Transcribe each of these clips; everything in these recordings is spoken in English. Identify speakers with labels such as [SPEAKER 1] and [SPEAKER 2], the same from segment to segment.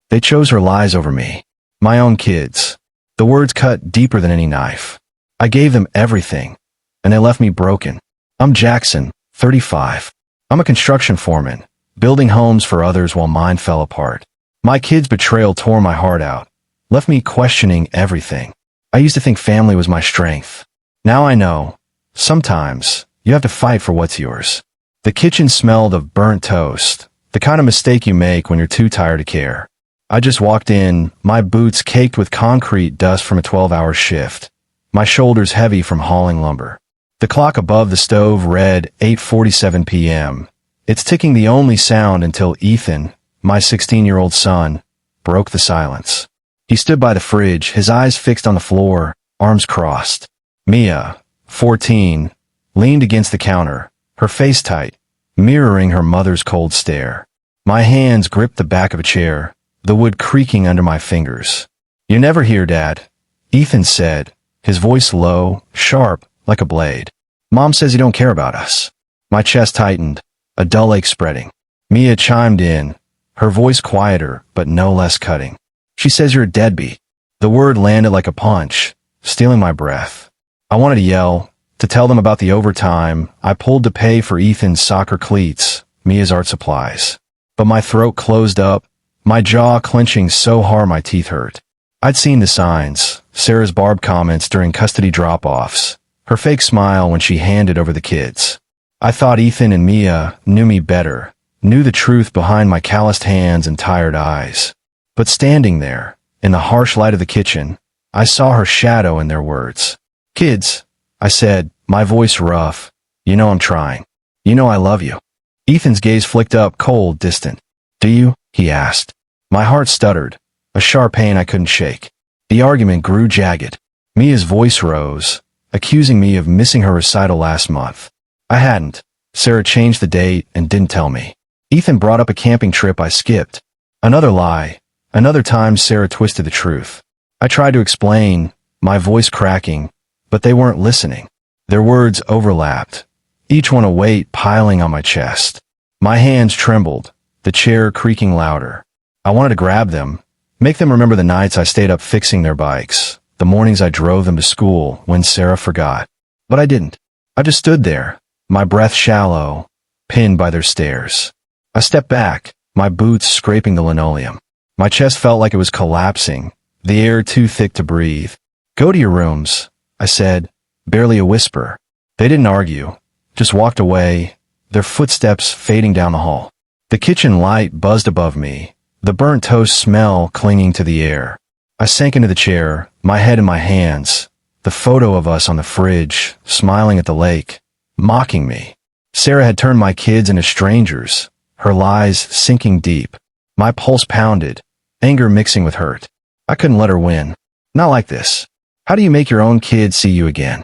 [SPEAKER 1] They chose her lies over me. My own kids. The words cut deeper than any knife. I gave them everything, and they left me broken. I'm Jackson, 35. I'm a construction foreman, building homes for others while mine fell apart. My kids' betrayal tore my heart out, left me questioning everything. I used to think family was my strength. Now I know, sometimes, you have to fight for what's yours. The kitchen smelled of burnt toast, the kind of mistake you make when you're too tired to care. I just walked in, my boots caked with concrete dust from a 12-hour shift, my shoulders heavy from hauling lumber. The clock above the stove read 8:47 p.m. It's ticking, the only sound until Ethan, my 16-year-old son, broke the silence. He stood by the fridge, his eyes fixed on the floor, arms crossed. Mia, 14, leaned against the counter, her face tight, mirroring her mother's cold stare. My hands gripped the back of a chair, the wood creaking under my fingers. "You're never here, Dad," Ethan said, his voice low, sharp, like a blade. "Mom says you don't care about us." My chest tightened, a dull ache spreading. Mia chimed in, her voice quieter but no less cutting. "She says you're a deadbeat." The word landed like a punch, stealing my breath. I wanted to yell, to tell them about the overtime I pulled to pay for Ethan's soccer cleats, Mia's art supplies. But my throat closed up, my jaw clenching so hard my teeth hurt. I'd seen the signs, Sarah's barbed comments during custody drop-offs, her fake smile when she handed over the kids. I thought Ethan and Mia knew me better, knew the truth behind my calloused hands and tired eyes. But standing there, in the harsh light of the kitchen, I saw her shadow in their words. "Kids," I said, my voice rough, "you know I'm trying. You know I love you." Ethan's gaze flicked up, cold, distant. "Do you?" he asked. My heart stuttered, a sharp pain I couldn't shake. The argument grew jagged. Mia's voice rose, accusing me of missing her recital last month. I hadn't. Sarah changed the date and didn't tell me. Ethan brought up a camping trip I skipped. Another lie. Another time Sarah twisted the truth. I tried to explain, my voice cracking, but they weren't listening. Their words overlapped, each one a weight piling on my chest. My hands trembled, the chair creaking louder. I wanted to grab them, make them remember the nights I stayed up fixing their bikes, the mornings I drove them to school when Sarah forgot. But I didn't. I just stood there, my breath shallow, pinned by their stares. I stepped back, my boots scraping the linoleum. My chest felt like it was collapsing, the air too thick to breathe. "Go to your rooms," I said, barely a whisper. They didn't argue, just walked away, their footsteps fading down the hall. The kitchen light buzzed above me, the burnt toast smell clinging to the air. I sank into the chair, my head in my hands, the photo of us on the fridge, smiling at the lake, mocking me. Sarah had turned my kids into strangers, her lies sinking deep. My pulse pounded, anger mixing with hurt. I couldn't let her win. Not like this. How do you make your own kids see you again?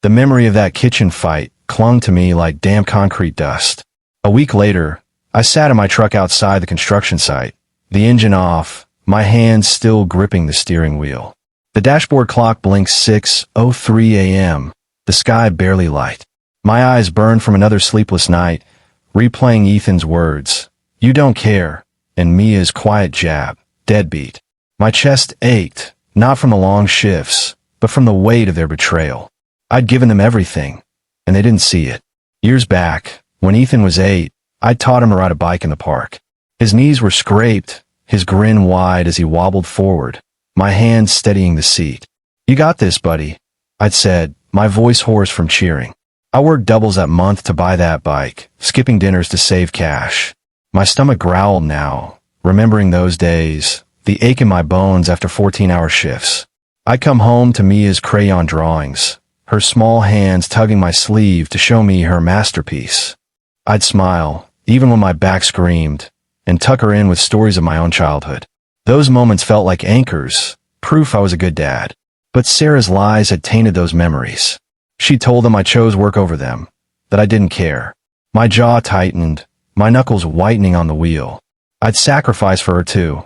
[SPEAKER 1] The memory of that kitchen fight clung to me like damp concrete dust. A week later, I sat in my truck outside the construction site, the engine off, my hands still gripping the steering wheel. The dashboard clock blinked 6:03 a.m., the sky barely light. My eyes burned from another sleepless night, replaying Ethan's words, "You don't care," and Mia's quiet jab, "Deadbeat." My chest ached, not from the long shifts, but from the weight of their betrayal. I'd given them everything, and they didn't see it. Years back, when Ethan was 8, I'd taught him to ride a bike in the park. His knees were scraped, his grin wide as he wobbled forward, my hands steadying the seat. "You got this, buddy," I'd said, my voice hoarse from cheering. I worked doubles that month to buy that bike, skipping dinners to save cash. My stomach growled now, remembering those days, the ache in my bones after 14-hour shifts. I'd come home to Mia's crayon drawings, her small hands tugging my sleeve to show me her masterpiece. I'd smile, even when my back screamed, and tuck her in with stories of my own childhood. Those moments felt like anchors, proof I was a good dad. But Sarah's lies had tainted those memories. She told them I chose work over them, that I didn't care. My jaw tightened, my knuckles whitening on the wheel. I'd sacrifice for her too.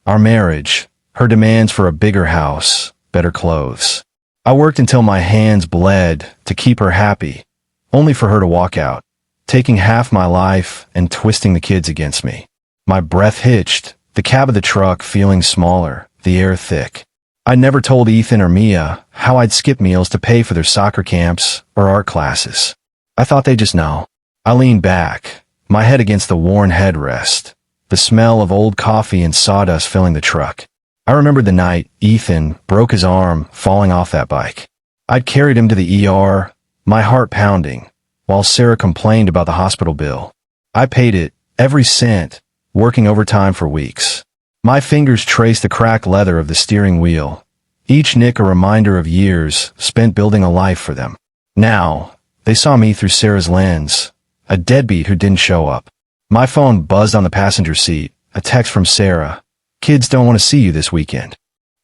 [SPEAKER 1] Our marriage, her demands for a bigger house, better clothes. I worked until my hands bled to keep her happy, only for her to walk out, taking half my life and twisting the kids against me. My breath hitched, the cab of the truck feeling smaller, the air thick. I never told Ethan or Mia how I'd skip meals to pay for their soccer camps or art classes. I thought they'd just know. I leaned back, my head against the worn headrest, the smell of old coffee and sawdust filling the truck. I remembered the night Ethan broke his arm falling off that bike. I'd carried him to the ER, my heart pounding, while Sarah complained about the hospital bill. I paid it, every cent, working overtime for weeks. My fingers traced the cracked leather of the steering wheel, each nick a reminder of years spent building a life for them. Now, they saw me through Sarah's lens, a deadbeat who didn't show up. My phone buzzed on the passenger seat, a text from Sarah. "Kids don't want to see you this weekend."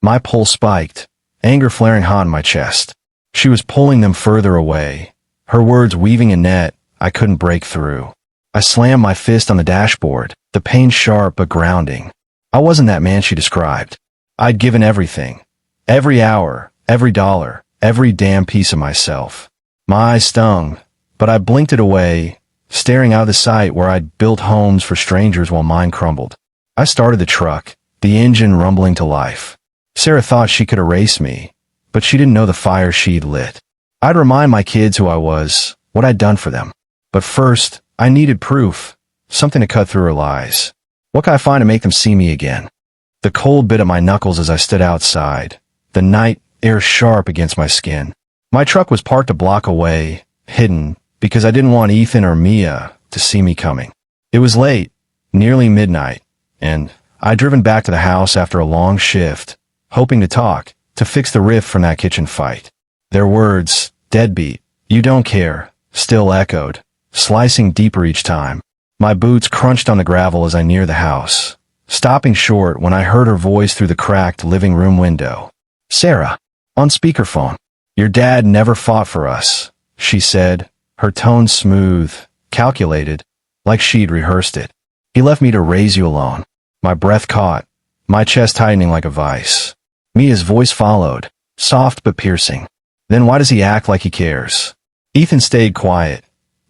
[SPEAKER 1] My pulse spiked, anger flaring hot in my chest. She was pulling them further away, her words weaving a net I couldn't break through. I slammed my fist on the dashboard, the pain sharp but grounding. I wasn't that man she described. I'd given everything. Every hour, every dollar, every damn piece of myself. My eyes stung, but I blinked it away, staring out of the sight where I'd built homes for strangers while mine crumbled. I started the truck, the engine rumbling to life. Sarah thought she could erase me, but she didn't know the fire she'd lit. I'd remind my kids who I was, what I'd done for them. But first, I needed proof, something to cut through her lies. What could I find to make them see me again? The cold bit at my knuckles as I stood outside, the night air sharp against my skin. My truck was parked a block away, hidden, because I didn't want Ethan or Mia to see me coming. It was late, nearly midnight, and I'd driven back to the house after a long shift, hoping to talk, to fix the rift from that kitchen fight. Their words, "deadbeat, you don't care," still echoed, slicing deeper each time. My boots crunched on the gravel as I neared the house, stopping short when I heard her voice through the cracked living room window. "Sarah," on speakerphone. "Your dad never fought for us," she said, her tone smooth, calculated, like she'd rehearsed it. "He left me to raise you alone." My breath caught, my chest tightening like a vice. Mia's voice followed, soft but piercing. "Then why does he act like he cares?" Ethan stayed quiet,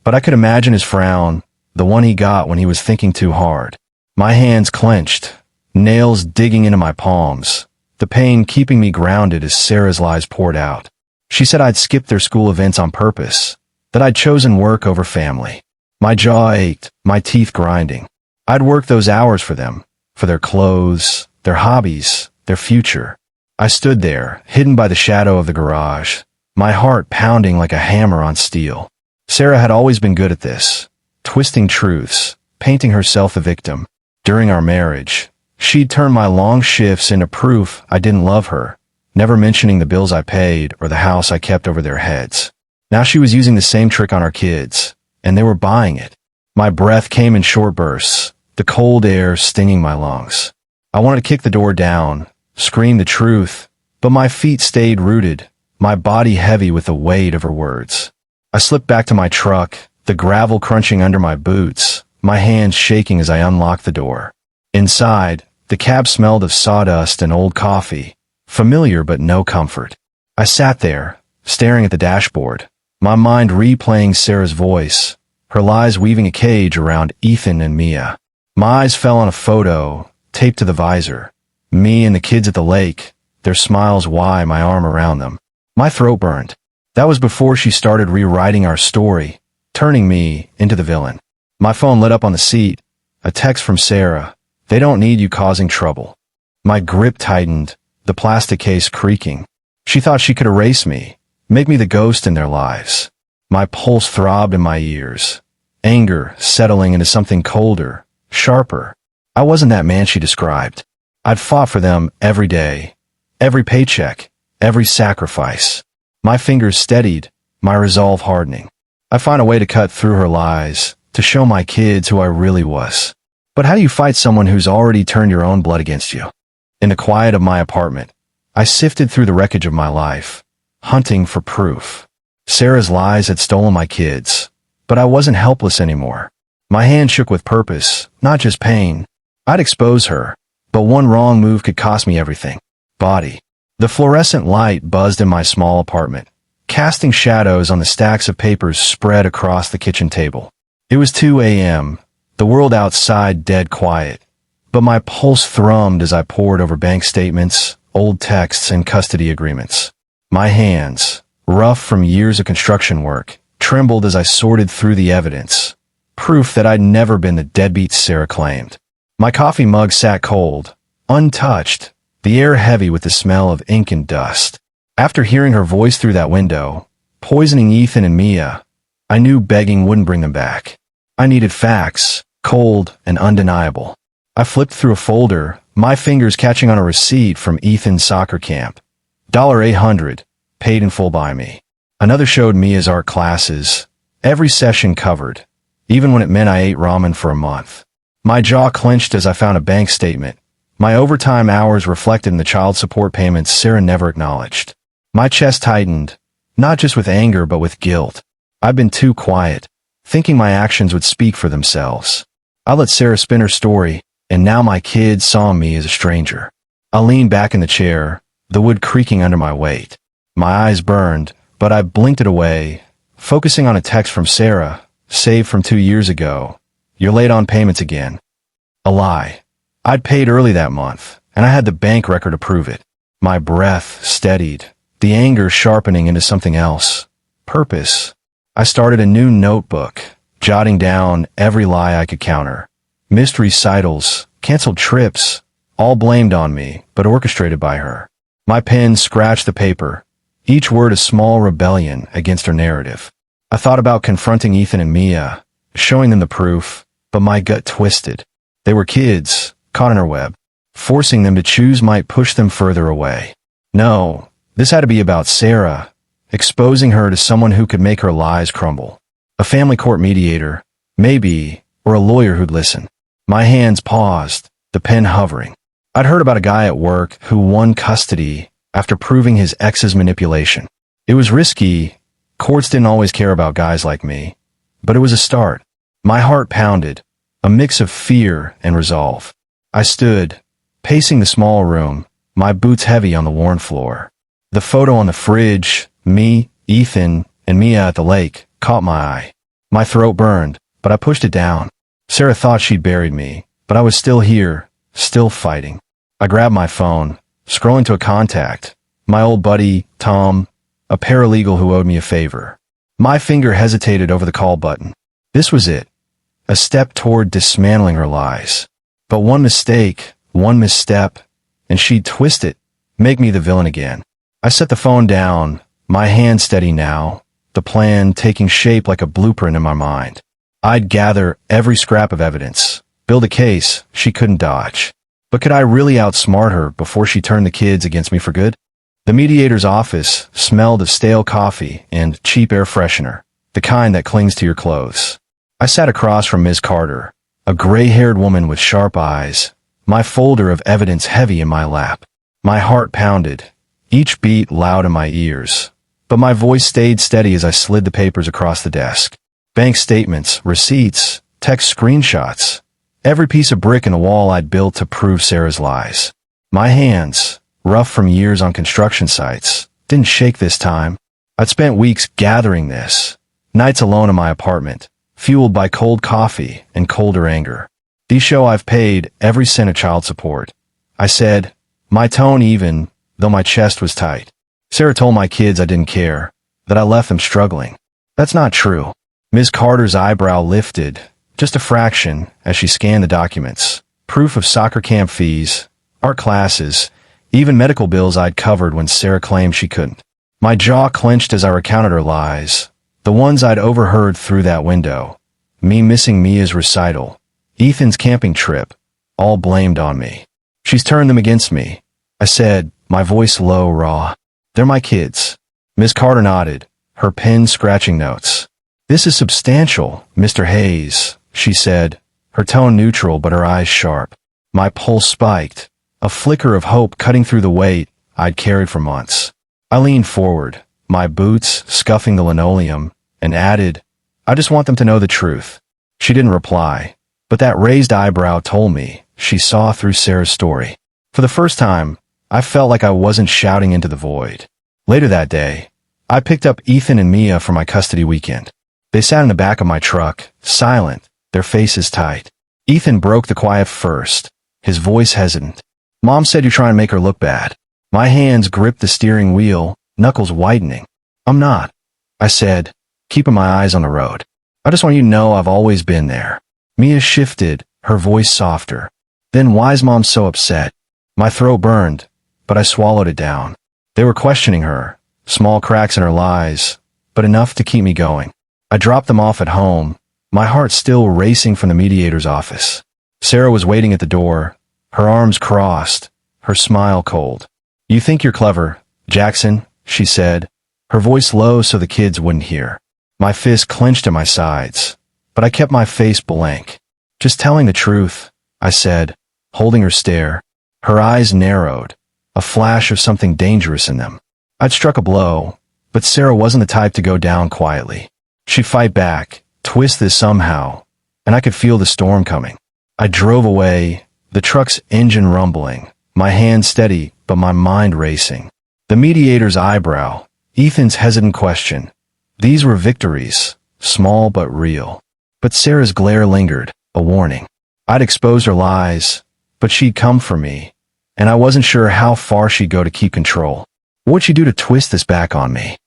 [SPEAKER 1] but I could imagine his frown, the one he got when he was thinking too hard. My hands clenched, nails digging into my palms, the pain keeping me grounded as Sarah's lies poured out. She said I'd skipped their school events on purpose, that I'd chosen work over family. My jaw ached, my teeth grinding. I'd worked those hours for them, for their clothes, their hobbies, their future. I stood there, hidden by the shadow of the garage, my heart pounding like a hammer on steel. Sarah had always been good at this, twisting truths, painting herself the victim. During our marriage, she'd turned my long shifts into proof I didn't love her, never mentioning the bills I paid or the house I kept over their heads. Now she was using the same trick on our kids, and they were buying it. My breath came in short bursts, the cold air stinging my lungs. I wanted to kick the door down, scream the truth, but my feet stayed rooted, my body heavy with the weight of her words. I slipped back to my truck, the gravel crunching under my boots, my hands shaking as I unlocked the door. Inside, the cab smelled of sawdust and old coffee, familiar but no comfort. I sat there, staring at the dashboard, my mind replaying Sarah's voice, her lies weaving a cage around Ethan and Mia. My eyes fell on a photo, taped to the visor. Me and the kids at the lake, their smiles wide, my arm around them. My throat burned. That was before she started rewriting our story, turning me into the villain. My phone lit up on the seat, a text from Sarah. "They don't need you causing trouble." My grip tightened, the plastic case creaking. She thought she could erase me, make me the ghost in their lives. My pulse throbbed in my ears, anger settling into something colder, sharper. I wasn't that man she described. I'd fought for them every day, every paycheck, every sacrifice. My fingers steadied, my resolve hardening. I'd find a way to cut through her lies, to show my kids who I really was. But how do you fight someone who's already turned your own blood against you? In the quiet of my apartment, I sifted through the wreckage of my life, hunting for proof. Sarah's lies had stolen my kids, but I wasn't helpless anymore. My hand shook with purpose, not just pain. I'd expose her, but one wrong move could cost me everything. Body. The fluorescent light buzzed in my small apartment, casting shadows on the stacks of papers spread across the kitchen table. It was 2 a.m., the world outside dead quiet, but my pulse thrummed as I pored over bank statements, old texts, and custody agreements. My hands, rough from years of construction work, trembled as I sorted through the evidence. Proof that I'd never been the deadbeat Sarah claimed. My coffee mug sat cold, untouched, the air heavy with the smell of ink and dust. After hearing her voice through that window, poisoning Ethan and Mia, I knew begging wouldn't bring them back. I needed facts, cold and undeniable. I flipped through a folder, my fingers catching on a receipt from Ethan's soccer camp. $800, paid in full by me. Another showed Mia's art classes, every session covered, even when it meant I ate ramen for a month. My jaw clenched as I found a bank statement. My overtime hours reflected in the child support payments Sarah never acknowledged. My chest tightened, not just with anger but with guilt. I'd been too quiet, thinking my actions would speak for themselves. I let Sarah spin her story, and now my kids saw me as a stranger. I leaned back in the chair, the wood creaking under my weight. My eyes burned, but I blinked it away, focusing on a text from Sarah, saved from 2 years ago. You're late on payments again. A lie. I'd paid early that month, and I had the bank record to prove it. My breath steadied, the anger sharpening into something else. Purpose. I started a new notebook, jotting down every lie I could counter. Missed recitals, canceled trips, all blamed on me, but orchestrated by her. My pen scratched the paper, each word a small rebellion against her narrative. I thought about confronting Ethan and Mia, showing them the proof, but my gut twisted. They were kids, caught in her web. Forcing them to choose might push them further away. No, this had to be about Sarah, exposing her to someone who could make her lies crumble. A family court mediator, maybe, or a lawyer who'd listen. My hands paused, the pen hovering. I'd heard about a guy at work who won custody after proving his ex's manipulation. It was risky. Courts didn't always care about guys like me, but it was a start. My heart pounded, a mix of fear and resolve. I stood, pacing the small room, my boots heavy on the worn floor. The photo on the fridge, me, Ethan, and Mia at the lake, caught my eye. My throat burned, but I pushed it down. Sarah thought she'd buried me, but I was still here, still fighting. I grabbed my phone, scrolling to a contact, my old buddy, Tom, a paralegal who owed me a favor. My finger hesitated over the call button. This was it, a step toward dismantling her lies. But one mistake, one misstep, and she'd twist it, make me the villain again. I set the phone down, my hand steady now, the plan taking shape like a blueprint in my mind. I'd gather every scrap of evidence, build a case she couldn't dodge. But could I really outsmart her before she turned the kids against me for good? The mediator's office smelled of stale coffee and cheap air freshener, the kind that clings to your clothes. I sat across from Ms. Carter, a gray-haired woman with sharp eyes, my folder of evidence heavy in my lap. My heart pounded, each beat loud in my ears, but my voice stayed steady as I slid the papers across the desk. Bank statements, receipts, text screenshots, every piece of brick in the wall I'd built to prove Sarah's lies. My hands, rough from years on construction sites, didn't shake this time. I'd spent weeks gathering this, nights alone in my apartment, fueled by cold coffee and colder anger. These show I've paid every cent of child support. I said, my tone even, though my chest was tight. Sarah told my kids I didn't care, that I left them struggling. That's not true. Ms. Carter's eyebrow lifted, just a fraction, as she scanned the documents. Proof of soccer camp fees, art classes, even medical bills I'd covered when Sarah claimed she couldn't. My jaw clenched as I recounted her lies, the ones I'd overheard through that window. Me missing Mia's recital, Ethan's camping trip, all blamed on me. She's turned them against me. I said, my voice low, raw. They're my kids. Ms. Carter nodded, her pen scratching notes. This is substantial, Mr. Hayes, she said, her tone neutral but her eyes sharp. My pulse spiked, a flicker of hope cutting through the weight I'd carried for months. I leaned forward, my boots scuffing the linoleum, and added, I just want them to know the truth. She didn't reply, but that raised eyebrow told me she saw through Sarah's story. For the first time, I felt like I wasn't shouting into the void. Later that day, I picked up Ethan and Mia for my custody weekend. They sat in the back of my truck, silent, their faces tight. Ethan broke the quiet first, his voice hesitant. Mom said you're trying to make her look bad. My hands gripped the steering wheel, knuckles whitening. I'm not, I said, keeping my eyes on the road. I just want you to know I've always been there. Mia shifted, her voice softer. Then why's Mom so upset? My throat burned, but I swallowed it down. They were questioning her, small cracks in her lies, but enough to keep me going. I dropped them off at home, my heart still racing from the mediator's office. Sarah was waiting at the door, her arms crossed, her smile cold. You think you're clever, Jackson, she said, her voice low so the kids wouldn't hear. My fist clenched at my sides, but I kept my face blank. Just telling the truth, I said, holding her stare. Her eyes narrowed, a flash of something dangerous in them. I'd struck a blow, but Sarah wasn't the type to go down quietly. She'd fight back, twist this somehow, and I could feel the storm coming. I drove away, the truck's engine rumbling, my hand steady, but my mind racing. The mediator's eyebrow, Ethan's hesitant question. These were victories, small but real. But Sarah's glare lingered, a warning. I'd exposed her lies, but she'd come for me, and I wasn't sure how far she'd go to keep control. What'd she do to twist this back on me?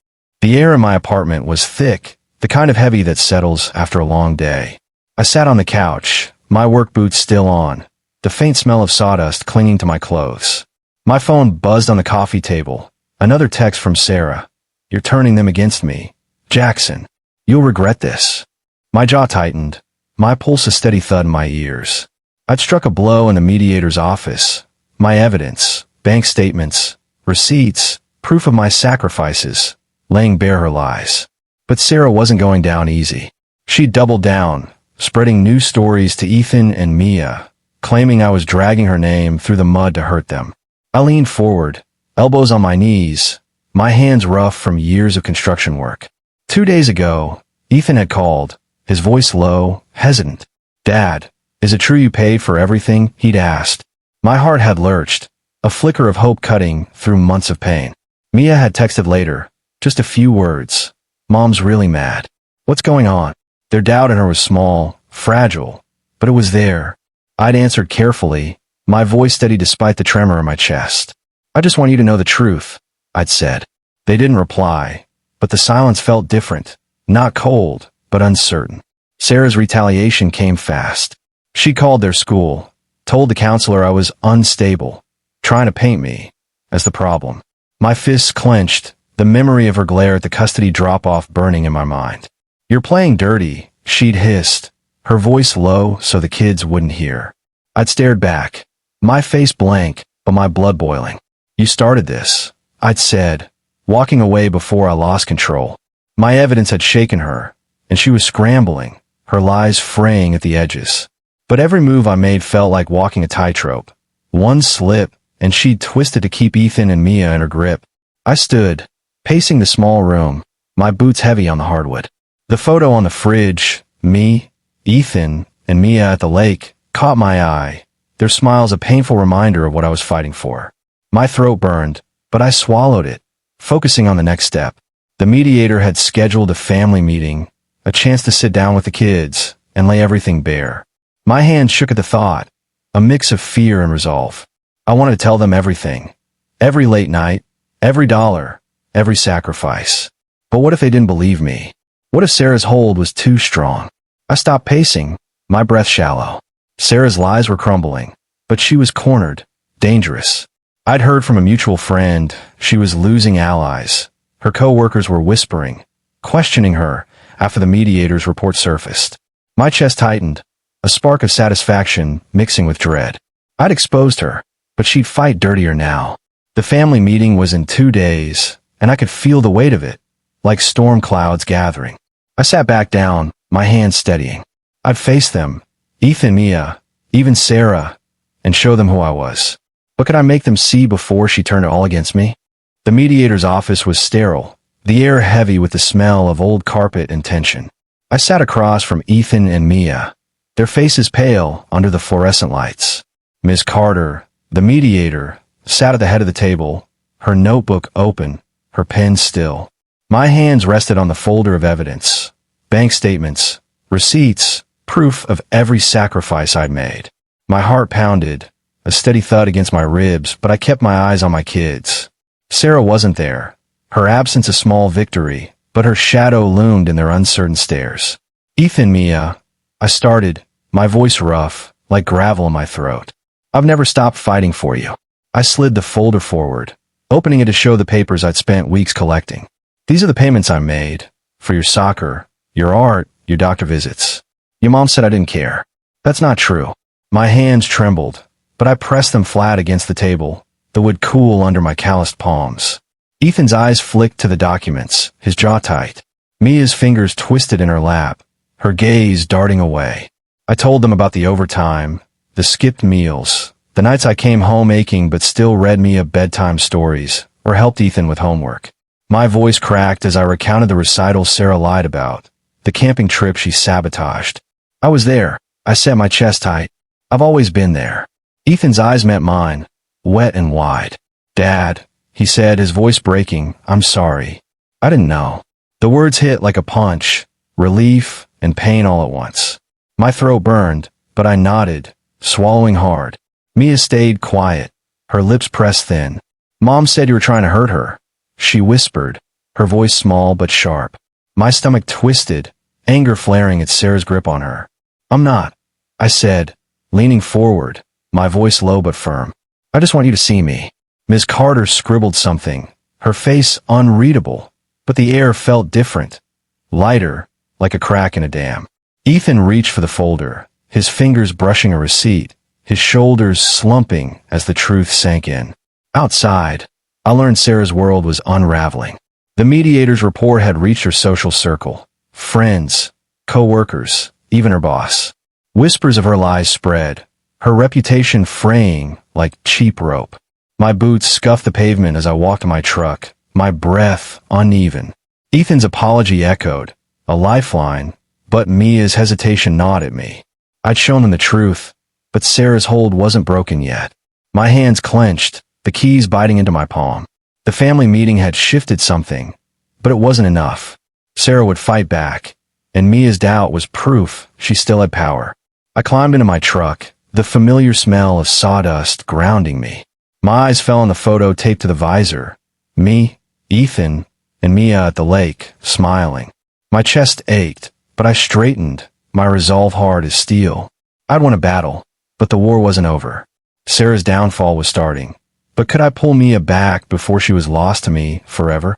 [SPEAKER 1] The air in my apartment was thick, the kind of heavy that settles after a long day. I sat on the couch, my work boots still on, the faint smell of sawdust clinging to my clothes. My phone buzzed on the coffee table. Another text from Sarah. You're turning them against me. Jackson, you'll regret this. My jaw tightened, my pulse a steady thud in my ears. I'd struck a blow in the mediator's office. My evidence, bank statements, receipts, proof of my sacrifices, laying bare her lies. But Sarah wasn't going down easy. She doubled down, spreading new stories to Ethan and Mia, claiming I was dragging her name through the mud to hurt them. I leaned forward, elbows on my knees, my hands rough from years of construction work. 2 days ago, Ethan had called, his voice low, hesitant. Dad, is it true you paid for everything? He'd asked. My heart had lurched, a flicker of hope cutting through months of pain. Mia had texted later, just a few words. Mom's really mad. What's going on? Their doubt in her was small, fragile, but it was there. I'd answered carefully, my voice steady despite the tremor in my chest. I just want you to know the truth, I'd said. They didn't reply, but the silence felt different, not cold, but uncertain. Sarah's retaliation came fast. She called their school, told the counselor I was unstable, trying to paint me as the problem. My fists clenched, the memory of her glare at the custody drop-off burning in my mind. You're playing dirty, she'd hissed, her voice low so the kids wouldn't hear. I'd stared back, my face blank, but my blood boiling. You started this, I'd said, walking away before I lost control. My evidence had shaken her, and she was scrambling, her lies fraying at the edges. But every move I made felt like walking a tightrope. One slip, and she'd twisted to keep Ethan and Mia in her grip. I stood, pacing the small room, my boots heavy on the hardwood. The photo on the fridge, me, Ethan, and Mia at the lake, caught my eye, their smiles a painful reminder of what I was fighting for. My throat burned, but I swallowed it, focusing on the next step. The mediator had scheduled a family meeting, a chance to sit down with the kids and lay everything bare. My hand shook at the thought, a mix of fear and resolve. I wanted to tell them everything. Every late night, every dollar, every sacrifice. But what if they didn't believe me? What if Sarah's hold was too strong? I stopped pacing, my breath shallow. Sarah's lies were crumbling, but she was cornered, dangerous. I'd heard from a mutual friend she was losing allies. Her co-workers were whispering, questioning her after the mediator's report surfaced. My chest tightened, a spark of satisfaction mixing with dread. I'd exposed her, but she'd fight dirtier now. The family meeting was in 2 days, and I could feel the weight of it, like storm clouds gathering. I sat back down, my hands steadying. I'd face them, Ethan, Mia, even Sarah, and show them who I was. What could I make them see before she turned it all against me? The mediator's office was sterile, the air heavy with the smell of old carpet and tension. I sat across from Ethan and Mia, their faces pale under the fluorescent lights. Ms. Carter, the mediator, sat at the head of the table, her notebook open, her pen still. My hands rested on the folder of evidence, bank statements, receipts, proof of every sacrifice I'd made. My heart pounded, a steady thud against my ribs, but I kept my eyes on my kids. Sarah wasn't there. Her absence a small victory, but her shadow loomed in their uncertain stares. Ethan, Mia, I started, my voice rough, like gravel in my throat. I've never stopped fighting for you. I slid the folder forward, opening it to show the papers I'd spent weeks collecting. These are the payments I made. For your soccer, your art, your doctor visits. Your mom said I didn't care. That's not true. My hands trembled, but I pressed them flat against the table, the wood cool under my calloused palms. Ethan's eyes flicked to the documents, his jaw tight. Mia's fingers twisted in her lap, her gaze darting away. I told them about the overtime, the skipped meals, the nights I came home aching but still read Mia bedtime stories, or helped Ethan with homework. My voice cracked as I recounted the recitals Sarah lied about, the camping trip she sabotaged. I was there. I set my chest tight. I've always been there. Ethan's eyes met mine, wet and wide. Dad, he said, his voice breaking, I'm sorry. I didn't know. The words hit like a punch, relief and pain all at once. My throat burned, but I nodded, swallowing hard. Mia stayed quiet, her lips pressed thin. Mom said you were trying to hurt her. She whispered, her voice small but sharp. My stomach twisted, anger flaring at Sarah's grip on her. I'm not, I said, leaning forward, my voice low but firm. I just want you to see me. Ms. Carter scribbled something, her face unreadable, but the air felt different, lighter, like a crack in a dam. Ethan reached for the folder, his fingers brushing a receipt, his shoulders slumping as the truth sank in. Outside, I learned Sarah's world was unraveling. The mediator's report had reached her social circle, friends, co-workers, even her boss. Whispers of her lies spread, her reputation fraying like cheap rope. My boots scuffed the pavement as I walked to my truck, my breath uneven. Ethan's apology echoed, a lifeline, but Mia's hesitation gnawed at me. I'd shown him the truth, but Sarah's hold wasn't broken yet. My hands clenched, the keys biting into my palm. The family meeting had shifted something, but it wasn't enough. Sarah would fight back, and Mia's doubt was proof she still had power. I climbed into my truck, the familiar smell of sawdust grounding me. My eyes fell on the photo taped to the visor. Me, Ethan, and Mia at the lake, smiling. My chest ached, but I straightened, my resolve hard as steel. I'd won a battle, but the war wasn't over. Sarah's downfall was starting. But could I pull Mia back before she was lost to me forever?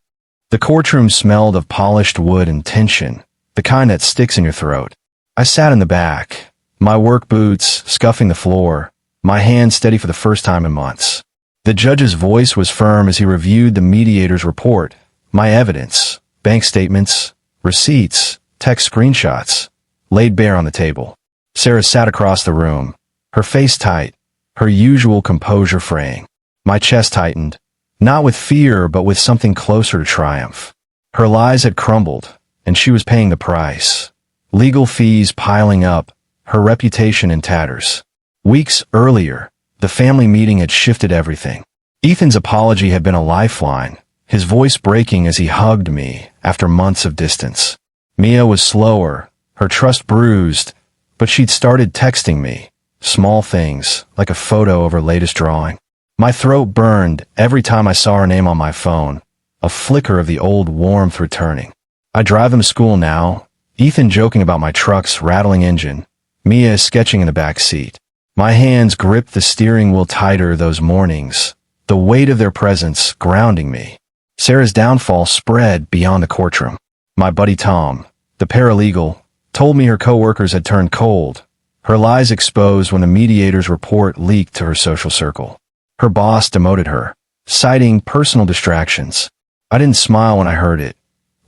[SPEAKER 1] The courtroom smelled of polished wood and tension, the kind that sticks in your throat. I sat in the back, my work boots scuffing the floor, my hands steady for the first time in months. The judge's voice was firm as he reviewed the mediator's report, my evidence, bank statements, receipts, text screenshots, laid bare on the table. Sarah sat across the room, her face tight, her usual composure fraying. My chest tightened, not with fear but with something closer to triumph. Her lies had crumbled, and she was paying the price. Legal fees piling up, her reputation in tatters. Weeks earlier, the family meeting had shifted everything. Ethan's apology had been a lifeline, his voice breaking as he hugged me after months of distance. Mia was slower, her trust bruised, but she'd started texting me, small things, like a photo of her latest drawing. My throat burned every time I saw her name on my phone, a flicker of the old warmth returning. I drive him to school now, Ethan joking about my truck's rattling engine, Mia sketching in the back seat. My hands gripped the steering wheel tighter those mornings, the weight of their presence grounding me. Sarah's downfall spread beyond the courtroom. My buddy Tom, the paralegal, told me her coworkers had turned cold, her lies exposed when the mediator's report leaked to her social circle. Her boss demoted her, citing personal distractions. I didn't smile when I heard it,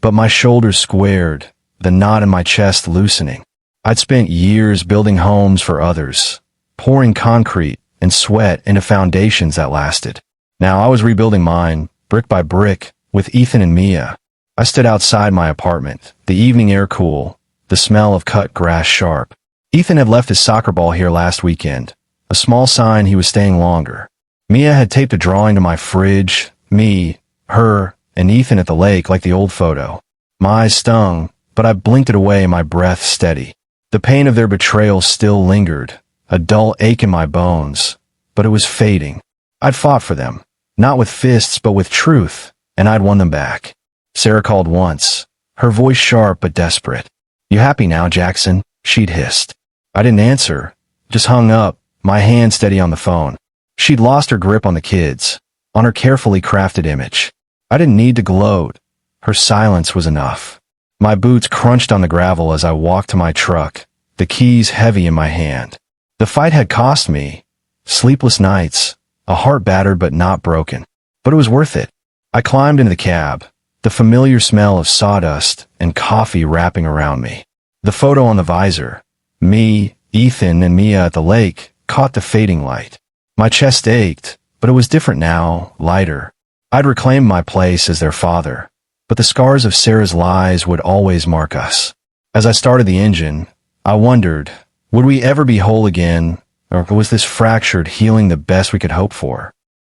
[SPEAKER 1] but my shoulders squared, the knot in my chest loosening. I'd spent years building homes for others, pouring concrete and sweat into foundations that lasted. Now I was rebuilding mine, brick by brick, with Ethan and Mia. I stood outside my apartment, the evening air cool, the smell of cut grass sharp. Ethan had left his soccer ball here last weekend, a small sign he was staying longer. Mia had taped a drawing to my fridge, me, her, and Ethan at the lake like the old photo. My eyes stung, but I blinked it away, my breath steady. The pain of their betrayal still lingered, a dull ache in my bones, but it was fading. I'd fought for them, not with fists but with truth, and I'd won them back. Sarah called once, her voice sharp but desperate. "You happy now, Jackson?" she'd hissed. I didn't answer, just hung up, my hand steady on the phone. She'd lost her grip on the kids, on her carefully crafted image. I didn't need to gloat. Her silence was enough. My boots crunched on the gravel as I walked to my truck, the keys heavy in my hand. The fight had cost me sleepless nights, a heart battered but not broken. But it was worth it. I climbed into the cab, the familiar smell of sawdust and coffee wrapping around me. The photo on the visor, me, Ethan, and Mia at the lake, caught the fading light. My chest ached, but it was different now, lighter. I'd reclaimed my place as their father, but the scars of Sarah's lies would always mark us. As I started the engine, I wondered, would we ever be whole again, or was this fractured healing the best we could hope for?